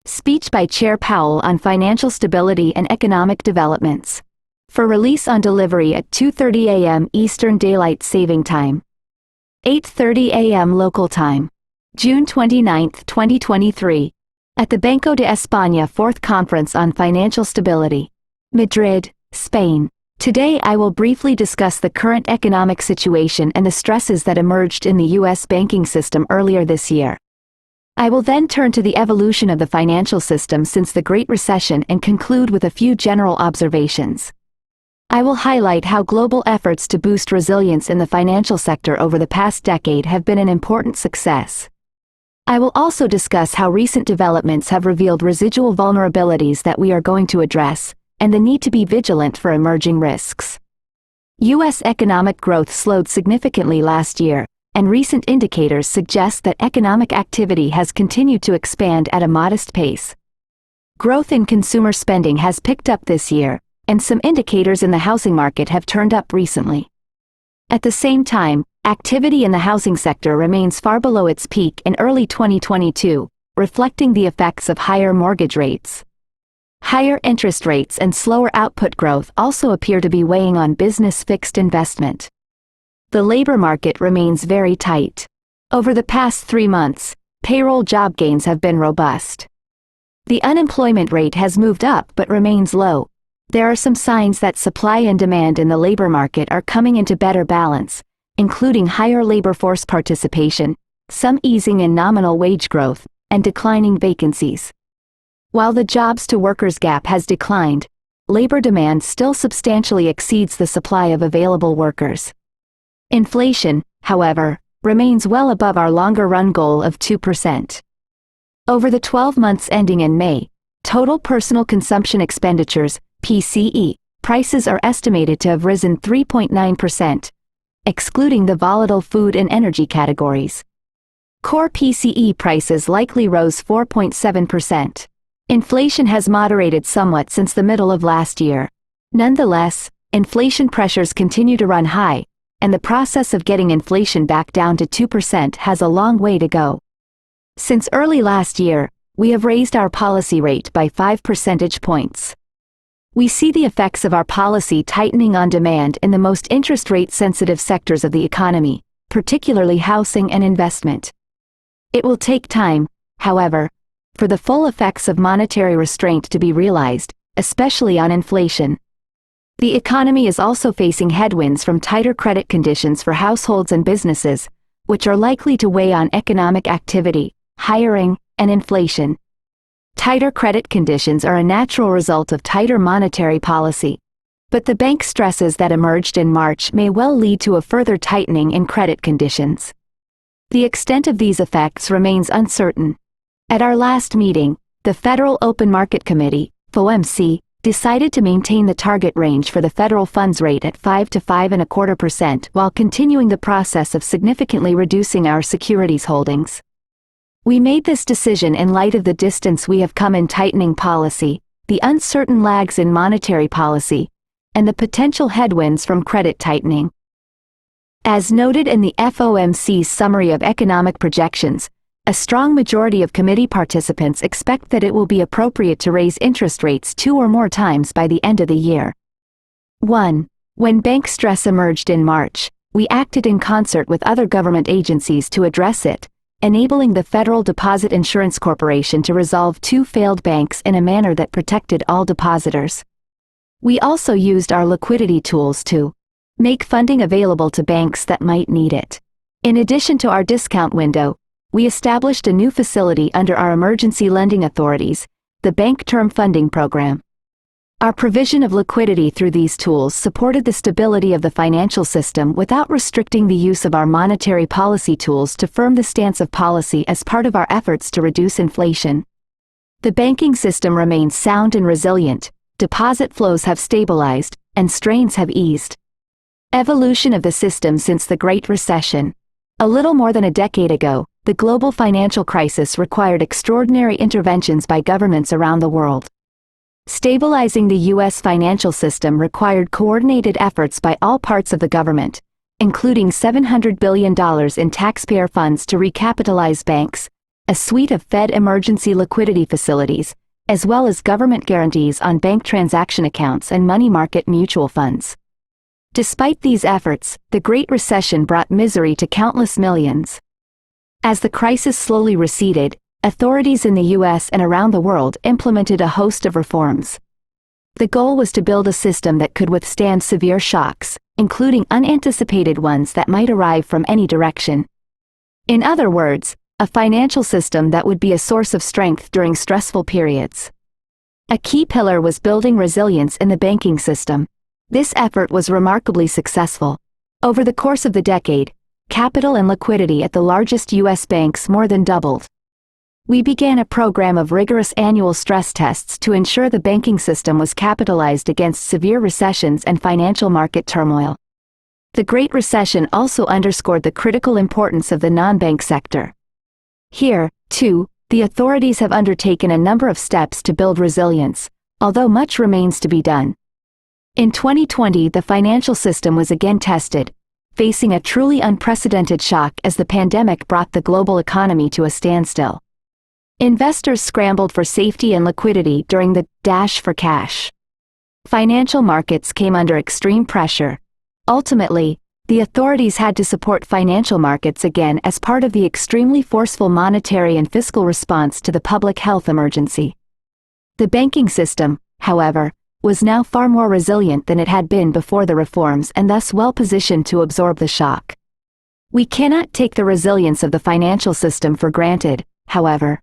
Speech by Chair Powell on financial stability and economic developments. For release on delivery at 2:30 a.m. Eastern Daylight Saving Time. 8:30 a.m. local time. June 29, 2023. At the Banco de España 4th Conference on Financial Stability. Madrid, Spain. Today I will briefly discuss the current economic situation and the stresses that emerged in the U.S. banking system earlier this year. I will then turn to the evolution of the financial system since the Great Recession and conclude with a few general observations. I will highlight how global efforts to boost resilience in the financial sector over the past decade have been an important success. I will also discuss how recent developments have revealed residual vulnerabilities that we are going to address, and the need to be vigilant for emerging risks. U.S. economic growth slowed significantly last year, and recent indicators suggest that economic activity has continued to expand at a modest pace. Growth in consumer spending has picked up this year, and some indicators in the housing market have turned up recently. At the same time, activity in the housing sector remains far below its peak in early 2022, reflecting the effects of higher mortgage rates. Higher interest rates and slower output growth also appear to be weighing on business fixed investment. The labor market remains very tight. Over the past 3 months, payroll job gains have been robust. The unemployment rate has moved up but remains low. There are some signs that supply and demand in the labor market are coming into better balance, including higher labor force participation, some easing in nominal wage growth, and declining vacancies. While the jobs-to-workers gap has declined, labor demand still substantially exceeds the supply of available workers. Inflation, however, remains well above our longer-run goal of 2%. Over the 12 months ending in May, total personal consumption expenditures, PCE, prices are estimated to have risen 3.9%, excluding the volatile food and energy categories. Core PCE prices likely rose 4.7%. Inflation has moderated somewhat since the middle of last year. Nonetheless, inflation pressures continue to run high, and the process of getting inflation back down to 2% has a long way to go. Since early last year, we have raised our policy rate by 5 percentage points. We see the effects of our policy tightening on demand in the most interest rate sensitive sectors of the economy, particularly housing and investment. It will take time, however, for the full effects of monetary restraint to be realized, especially on inflation. The economy is also facing headwinds from tighter credit conditions for households and businesses, which are likely to weigh on economic activity, hiring, and inflation. Tighter credit conditions are a natural result of tighter monetary policy, but the bank stresses that emerged in March may well lead to a further tightening in credit conditions. The extent of these effects remains uncertain. At our last meeting, the Federal Open Market Committee, FOMC, decided to maintain the target range for the federal funds rate at 5 to 5.25% while continuing the process of significantly reducing our securities holdings. We made this decision in light of the distance we have come in tightening policy, the uncertain lags in monetary policy, and the potential headwinds from credit tightening. As noted in the FOMC's summary of economic projections, a strong majority of committee participants expect that it will be appropriate to raise interest rates 2 or more times by the end of the year. 1. When bank stress emerged in March, we acted in concert with other government agencies to address it, enabling the Federal Deposit Insurance Corporation to resolve 2 failed banks in a manner that protected all depositors. We also used our liquidity tools to make funding available to banks that might need it. In addition to our discount window, we established a new facility under our emergency lending authorities, the Bank Term Funding Program. Our provision of liquidity through these tools supported the stability of the financial system without restricting the use of our monetary policy tools to firm the stance of policy as part of our efforts to reduce inflation. The banking system remains sound and resilient, deposit flows have stabilized, and strains have eased. Evolution of the system since the Great Recession. A little more than a decade ago, the global financial crisis required extraordinary interventions by governments around the world. Stabilizing the U.S. financial system required coordinated efforts by all parts of the government, including $700 billion in taxpayer funds to recapitalize banks, a suite of Fed emergency liquidity facilities, as well as government guarantees on bank transaction accounts and money market mutual funds. Despite these efforts, the Great Recession brought misery to countless millions. As the crisis slowly receded, authorities in the US and around the world implemented a host of reforms. The goal was to build a system that could withstand severe shocks, including unanticipated ones that might arrive from any direction. In other words, a financial system that would be a source of strength during stressful periods. A key pillar was building resilience in the banking system. This effort was remarkably successful. Over the course of the decade, capital and liquidity at the largest U.S. banks more than doubled. We began a program of rigorous annual stress tests to ensure the banking system was capitalized against severe recessions and financial market turmoil. The Great Recession also underscored the critical importance of the non-bank sector. Here, too, the authorities have undertaken a number of steps to build resilience, although much remains to be done. In 2020, the financial system was again tested, facing a truly unprecedented shock as the pandemic brought the global economy to a standstill. Investors scrambled for safety and liquidity during the dash for cash. Financial markets came under extreme pressure. Ultimately, the authorities had to support financial markets again as part of the extremely forceful monetary and fiscal response to the public health emergency. The banking system, however, was now far more resilient than it had been before the reforms and thus well positioned to absorb the shock. We cannot take the resilience of the financial system for granted, however.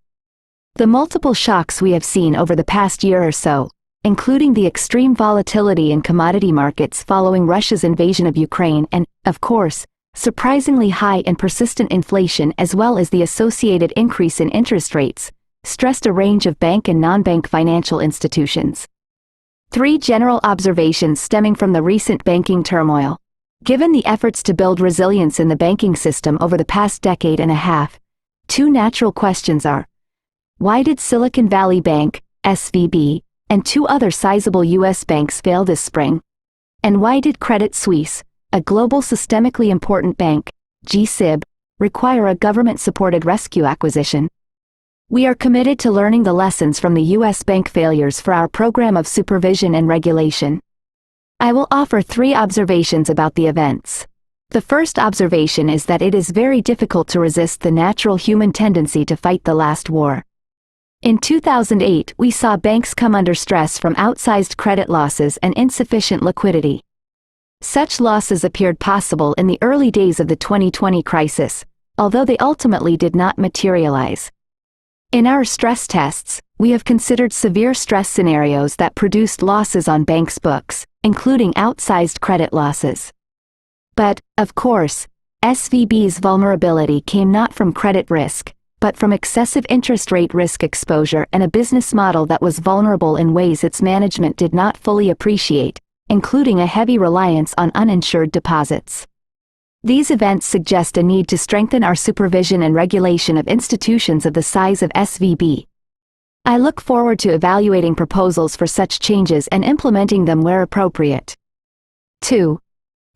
The multiple shocks we have seen over the past year or so, including the extreme volatility in commodity markets following Russia's invasion of Ukraine and, of course, surprisingly high and persistent inflation as well as the associated increase in interest rates, stressed a range of bank and non-bank financial institutions. 3 general observations stemming from the recent banking turmoil. Given the efforts to build resilience in the banking system over the past decade and a half, 2 natural questions are: why did Silicon Valley Bank, SVB, and 2 other sizable U.S. banks fail this spring? And why did Credit Suisse, a global systemically important bank, GSIB, require a government-supported rescue acquisition? We are committed to learning the lessons from the U.S. bank failures for our program of supervision and regulation. I will offer 3 observations about the events. The first observation is that it is very difficult to resist the natural human tendency to fight the last war. In 2008, we saw banks come under stress from outsized credit losses and insufficient liquidity. Such losses appeared possible in the early days of the 2020 crisis, although they ultimately did not materialize. In our stress tests, we have considered severe stress scenarios that produced losses on banks' books, including outsized credit losses. But, of course, SVB's vulnerability came not from credit risk, but from excessive interest rate risk exposure and a business model that was vulnerable in ways its management did not fully appreciate, including a heavy reliance on uninsured deposits. These events suggest a need to strengthen our supervision and regulation of institutions of the size of SVB. I look forward to evaluating proposals for such changes and implementing them where appropriate. 2.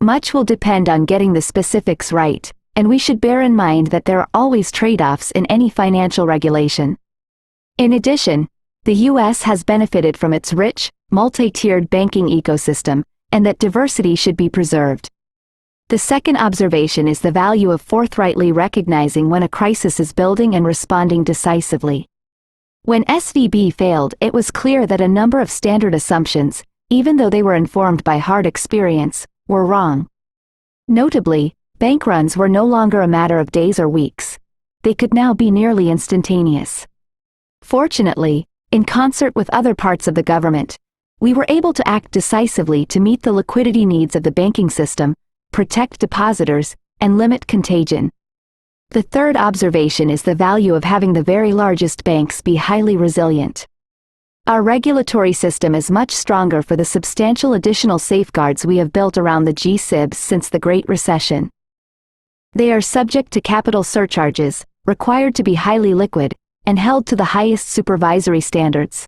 Much will depend on getting the specifics right, and we should bear in mind that there are always trade-offs in any financial regulation. In addition, the U.S. has benefited from its rich, multi-tiered banking ecosystem, and that diversity should be preserved. The second observation is the value of forthrightly recognizing when a crisis is building and responding decisively. When SVB failed, it was clear that a number of standard assumptions, even though they were informed by hard experience, were wrong. Notably, bank runs were no longer a matter of days or weeks. They could now be nearly instantaneous. Fortunately, in concert with other parts of the government, we were able to act decisively to meet the liquidity needs of the banking system, protect depositors, and limit contagion. The third observation is the value of having the very largest banks be highly resilient. Our regulatory system is much stronger for the substantial additional safeguards we have built around the GSIBs since the Great Recession. They are subject to capital surcharges, required to be highly liquid, and held to the highest supervisory standards.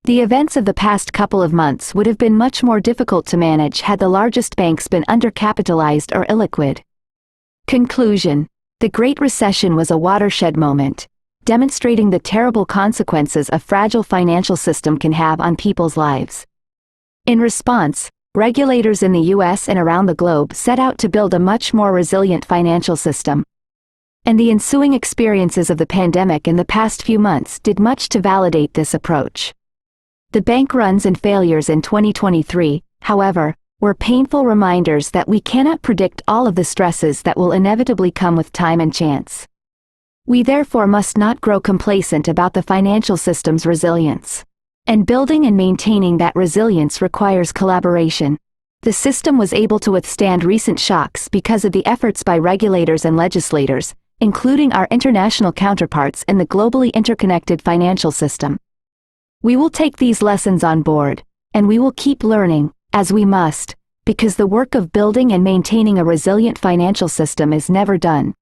The events of the past couple of months would have been much more difficult to manage had the largest banks been undercapitalized or illiquid. Conclusion: the Great Recession was a watershed moment. demonstrating the terrible consequences a fragile financial system can have on people's lives. In response, regulators in the US and around the globe set out to build a much more resilient financial system. And the ensuing experiences of the pandemic in the past few months did much to validate this approach. The bank runs and failures in 2023, however, were painful reminders that we cannot predict all of the stresses that will inevitably come with time and chance. We therefore must not grow complacent about the financial system's resilience. And building and maintaining that resilience requires collaboration. The system was able to withstand recent shocks because of the efforts by regulators and legislators, including our international counterparts in the globally interconnected financial system. We will take these lessons on board, and we will keep learning, as we must, because the work of building and maintaining a resilient financial system is never done.